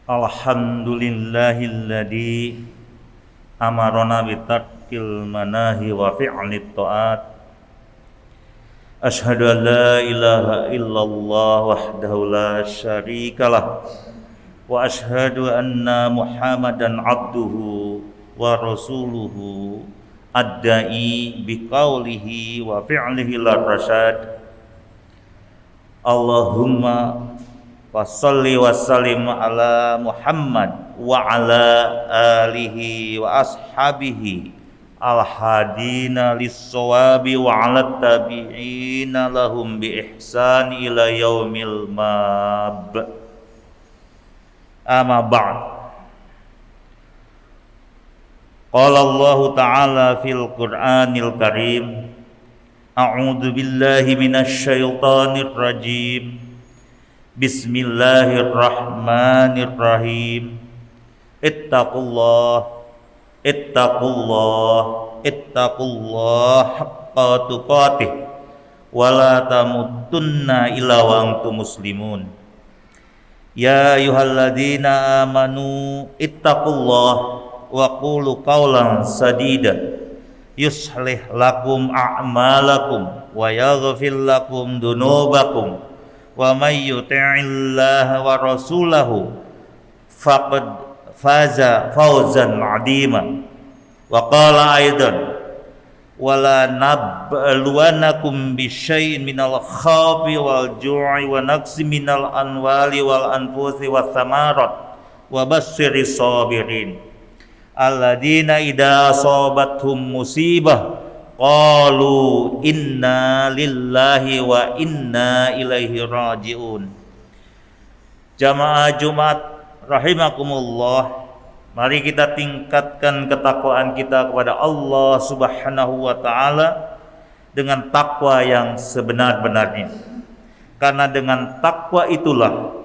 Alhamdulillahilladzi amarona bitarkil manahi wa fi'lit ta'at. Asyhadu an la ilaha illallah wahdahu la syarikalah wa asyhadu anna Muhammadan abduhu wa rasuluhu ad-da'i biqaulihi wa fi'lihi la rasyad. Allahumma wassalli wassalim ala Muhammad wa ala alihi wa ashabihi al-hadina lis-shawabi wa ala tabi'ina lahum bi ihsan ila yaumil mab. Amma ba'd. Qala Allah ta'ala fil Qur'anil Karim, a'udzu billahi minasy syaithanir rajim. Bismillahirrahmanirrahim. Ittaqullah haqqa tuqatih wa la tamutunna illa wa antum muslimun. Ya ayyuhalladzina amanu ittaqullah wa qulu qawlan sadida yuslih lakum a'malakum wa yaghfir lakum dunubakum wa may yuti'illaha wa rasulahu faqad faza fawzan 'azima. Wa qala aidan wala nabluwannakum bisyai'in minal khawfi wal ju'i wa naqsi minal anwali wal anfusi wath thamarat wa basyyiris sabirin alladzina idza asabathum musibah qalu inna lillahi wa inna ilaihi raji'un. Jamaah Jumat rahimakumullah, mari kita tingkatkan ketakwaan kita kepada Allah Subhanahu wa taala dengan takwa yang sebenar-benarnya. Karena dengan takwa itulah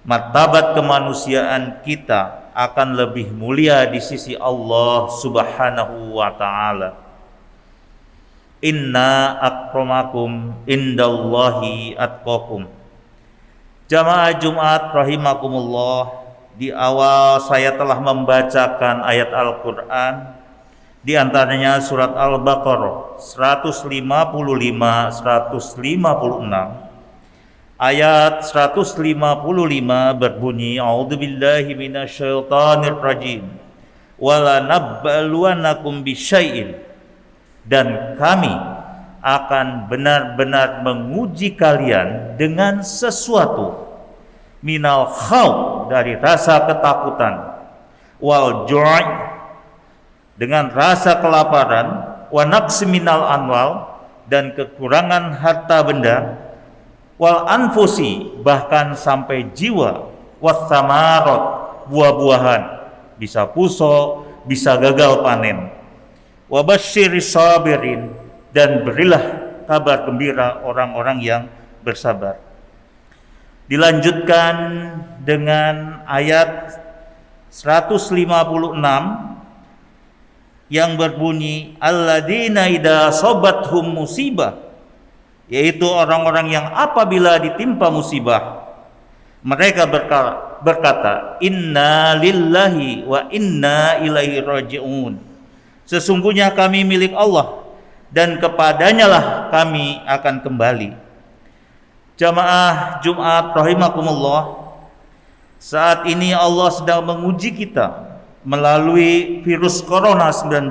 martabat kemanusiaan kita akan lebih mulia di sisi Allah Subhanahu wa taala. Inna akramakum indallahi atqakum. Jamaah Jumat rahimakumullah, di awal saya telah membacakan ayat Al-Quran, di antaranya surat Al-Baqarah 155, 156. Ayat 155 berbunyi, a'udzubillahi minasyaitonir rajim. Wala nabluwannakum bisyai'in, dan kami akan benar-benar menguji kalian dengan sesuatu, minal khawf, dari rasa ketakutan, wal ju'i, dengan rasa kelaparan, wa naqsi minal anwal, dan kekurangan harta benda, wal anfusi, bahkan sampai jiwa, was samarat, buah-buahan, bisa puso, bisa gagal panen. Wa basyiris sabirin, dan berilah kabar gembira orang-orang yang bersabar. Dilanjutkan dengan ayat 156 yang berbunyi alladzina idza asabathum musibah, yaitu orang-orang yang apabila ditimpa musibah mereka berkata inna lillahi wa inna ilaihi raji'un. Sesungguhnya kami milik Allah dan kepadanya lah kami akan kembali. Jamaah Jumat rahimakumullah, saat ini Allah sedang menguji kita melalui virus Corona 19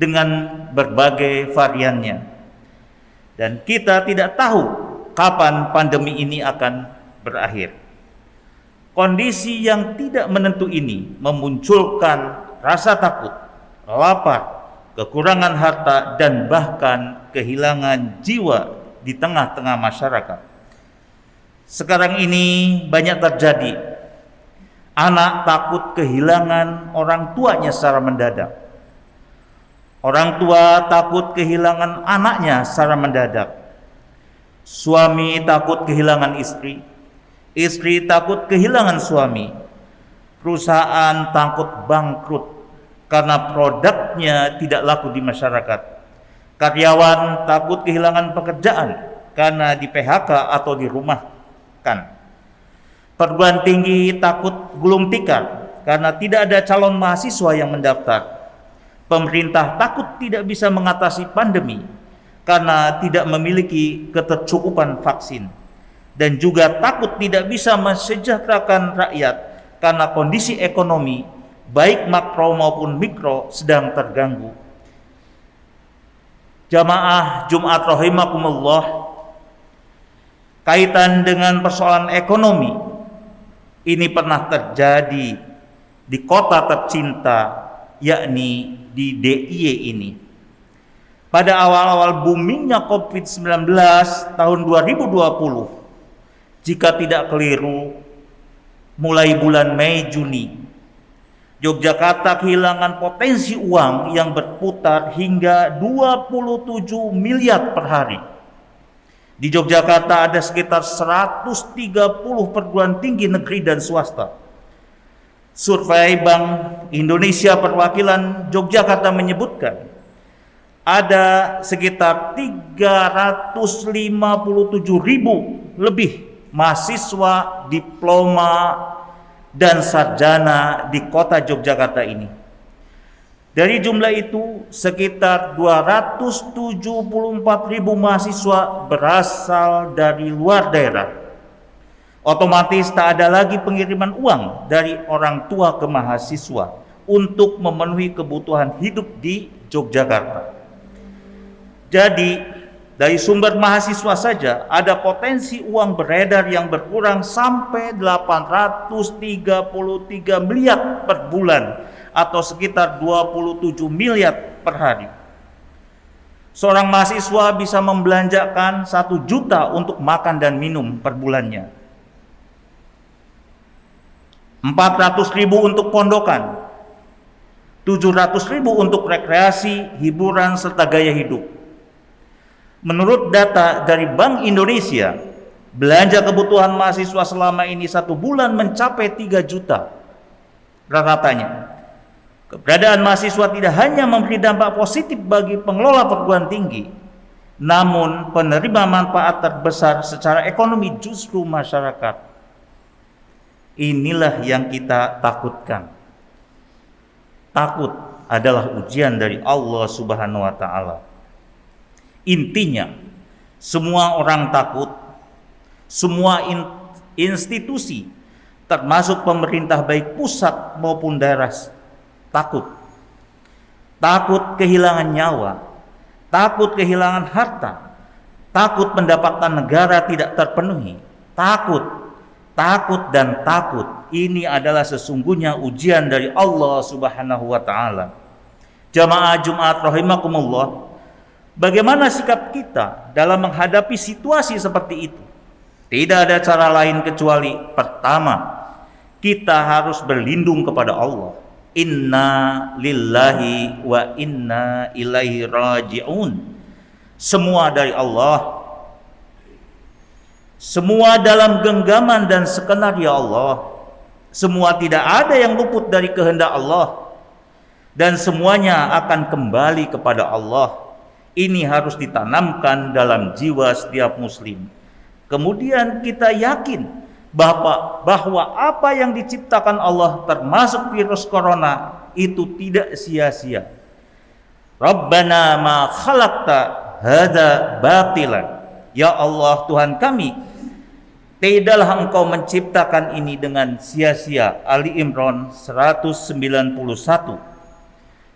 dengan berbagai variannya. Dan kita tidak tahu kapan pandemi ini akan berakhir. Kondisi yang tidak menentu ini memunculkan rasa takut, lapar, kekurangan harta, dan bahkan kehilangan jiwa di tengah-tengah masyarakat. Sekarang ini banyak terjadi. Anak takut kehilangan orang tuanya secara mendadak. Orang tua takut kehilangan anaknya secara mendadak. Suami takut kehilangan istri. Istri takut kehilangan suami. Perusahaan takut bangkrut karena produknya tidak laku di masyarakat. Karyawan takut kehilangan pekerjaan karena di PHK atau dirumahkan. Perguruan tinggi takut gulung tikar karena tidak ada calon mahasiswa yang mendaftar. Pemerintah takut tidak bisa mengatasi pandemi karena tidak memiliki ketercukupan vaksin, dan juga takut tidak bisa mensejahterakan rakyat karena kondisi ekonomi baik makro maupun mikro sedang terganggu. Jamaah Jumat rahimakumullah, kaitan dengan persoalan ekonomi ini pernah terjadi di kota tercinta, yakni di DIY ini. Pada awal-awal boomingnya COVID-19 tahun 2020, jika tidak keliru mulai bulan Mei Juni, Yogyakarta kehilangan potensi uang yang berputar hingga 27 miliar per hari. Di Yogyakarta ada sekitar 130 perguruan tinggi negeri dan swasta. Survei Bank Indonesia perwakilan Yogyakarta menyebutkan ada sekitar 357.000 lebih mahasiswa diploma dan sarjana di kota Yogyakarta ini. Dari jumlah itu, sekitar 274.000 mahasiswa berasal dari luar daerah. Otomatis tak ada lagi pengiriman uang dari orang tua ke mahasiswa untuk memenuhi kebutuhan hidup di Yogyakarta. Jadi, dari sumber mahasiswa saja ada potensi uang beredar yang berkurang sampai 833 miliar per bulan atau sekitar 27 miliar per hari. Seorang mahasiswa bisa membelanjakan 1 juta untuk makan dan minum per bulannya. 400.000 untuk pondokan, 700.000 untuk rekreasi, hiburan, serta gaya hidup. Menurut data dari Bank Indonesia, belanja kebutuhan mahasiswa selama ini 1 bulan mencapai 3 juta rata-ratanya. Keberadaan mahasiswa tidak hanya memberi dampak positif bagi pengelola perguruan tinggi, namun penerima manfaat terbesar secara ekonomi justru masyarakat. Inilah yang kita takutkan. Takut adalah ujian dari Allah Subhanahu wa Ta'ala. Intinya, semua orang takut, semua institusi, termasuk pemerintah baik pusat maupun daerah, takut. Takut kehilangan nyawa, takut kehilangan harta, takut pendapatan negara tidak terpenuhi, takut. Ini adalah sesungguhnya ujian dari Allah Subhanahu wa Ta'ala. Jamaah Jumat rahimakumullah, bagaimana sikap kita dalam menghadapi situasi seperti itu? Tidak ada cara lain kecuali pertama, kita harus berlindung kepada Allah. Inna lillahi wa inna ilaihi raji'un. Semua dari Allah. Semua dalam genggaman dan skenario Allah. Semua tidak ada yang luput dari kehendak Allah, dan semuanya akan kembali kepada Allah. Ini harus ditanamkan dalam jiwa setiap muslim. Kemudian kita yakin bahwa apa yang diciptakan Allah, termasuk virus corona, itu tidak sia-sia. Rabbana ma khalaqta hadza batilan. Ya Allah Tuhan kami, tidaklah Engkau menciptakan ini dengan sia-sia. Ali Imran 191.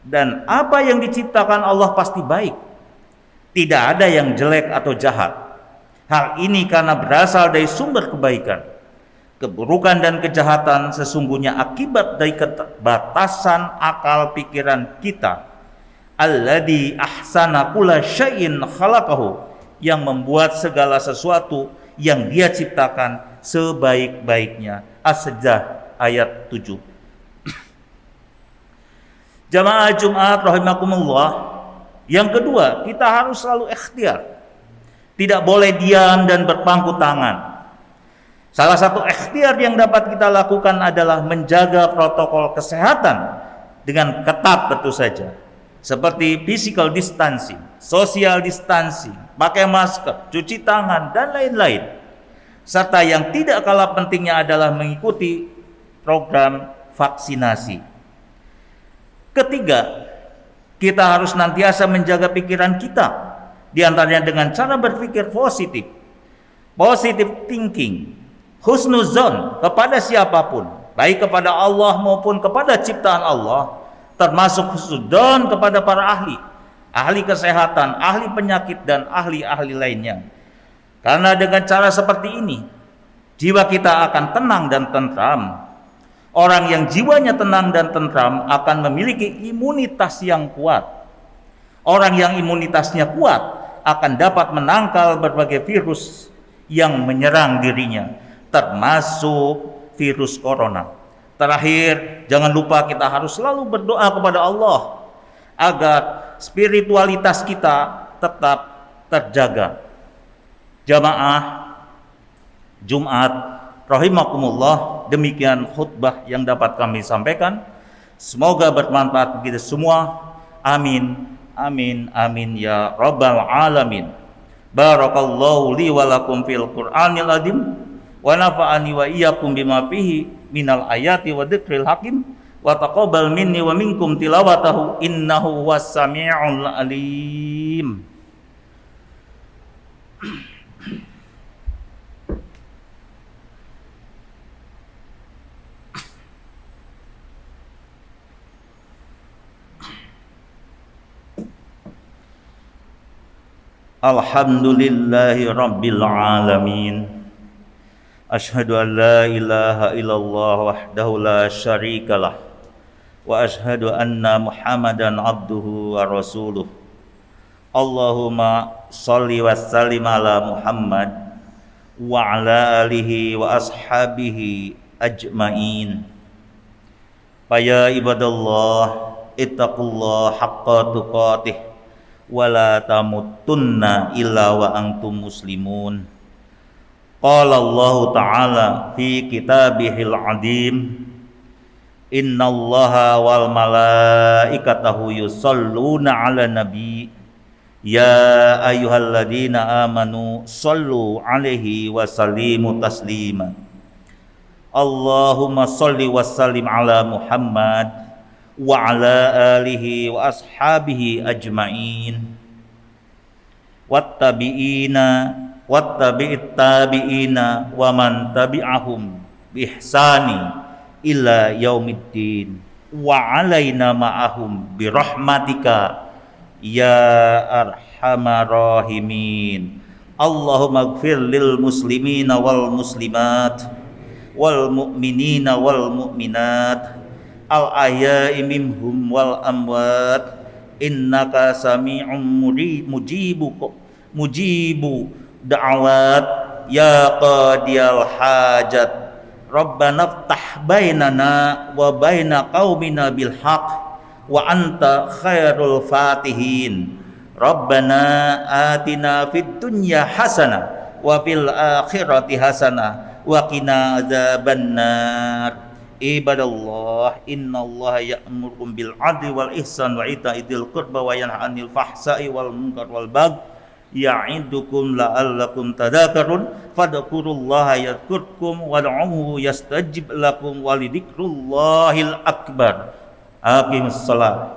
Dan apa yang diciptakan Allah pasti baik. Tidak ada yang jelek atau jahat. Hal ini karena berasal dari sumber kebaikan. Keburukan dan kejahatan sesungguhnya akibat dari keterbatasan akal pikiran kita. Alladzi ahsana kulla syai'in khalaqahu, yang membuat segala sesuatu yang Dia ciptakan sebaik-baiknya. As-Sajdah ayat 7. Jamaah Jumat rahimakumullah, Yang kedua, kita harus selalu ikhtiar. Tidak boleh diam dan berpangku tangan. Salah satu ikhtiar yang dapat kita lakukan adalah menjaga protokol kesehatan dengan ketat tentu saja. Seperti physical distancing, social distancing, pakai masker, cuci tangan, dan lain-lain. Serta yang tidak kalah pentingnya adalah mengikuti program vaksinasi. Ketiga, kita harus senantiasa menjaga pikiran kita, di antaranya dengan cara berpikir positif, positive thinking, husnuzon kepada siapapun, baik kepada Allah maupun kepada ciptaan Allah, termasuk husnuzon kepada para ahli kesehatan, ahli penyakit, dan ahli-ahli lainnya. Karena dengan cara seperti ini, jiwa kita akan tenang dan tentram. Orang yang jiwanya tenang dan tentram akan memiliki imunitas yang kuat. Orang yang imunitasnya kuat akan dapat menangkal berbagai virus yang menyerang dirinya, termasuk virus corona. Terakhir, jangan lupa kita harus selalu berdoa kepada Allah agar spiritualitas kita tetap terjaga. Jamaah Jumat rahimakumullah, demikian khutbah yang dapat kami sampaikan. Semoga bermanfaat bagi kita semua. Amin, amin, amin ya rabbal alamin. Barakallahu li wa lakum fil Qur'anil azim wa nafa'ani wa iyyakum bima fihi minal ayati wa dzikril hakim wa taqabbal minni wa minkum tilawatahu innahu was sami'ul alim. Alhamdulillahi rabbil alamin. Ashhadu an la ilaha illallah wahdahu la syarikalah wa ashhadu anna Muhammadan abduhu wa rasuluh. Allahumma shalli wa sallim ala Muhammad wa ala alihi wa ashabihi ajmain. Faya ibadallah ittaqullah haqqa tuqatih wala tamutunna illa wa antum muslimun. Qala Allah Ta'ala fi kitabihil adim, innallaha wal malaikatahu yusalluna ala nabi ya ayyuhalladzina amanu sallu alaihi wa sallimu taslima. Allahumma salli wa sallim ala Muhammad wa ala alihi wa ashabihi ajma'in wattabi'ina wattabi'it tabi'ina wa man tabi'ahum bi ihsani ila yaumiddin wa alaina ma'ahum bi rahmatika ya arhamar rahimin. Allahumma ighfir lil muslimina wal muslimat wal mu'minina wal mu'minat al ahya'i minhum wal amwat innaka sami'un mujibu da'awat ya qadiyal hajat. Rabbana iftah bainana wa baina qaumina bil haqq wa anta khairul fatihin. Rabbana atina fid dunya hasanah wa fil akhirati hasanah wa qina adzabannar. Ibadallah, innallaha ya'murukum bil 'adli wal ihsan wa ita'i dzil qurba wa yanha 'anil fahsai wal munkar wal baghi ya'idukum la'allakum tadhakkarun fadhkurullaha yadhkurkum wad'uhu yastajib lakum wa lidzikrullahil akbar. Aqimus shalah.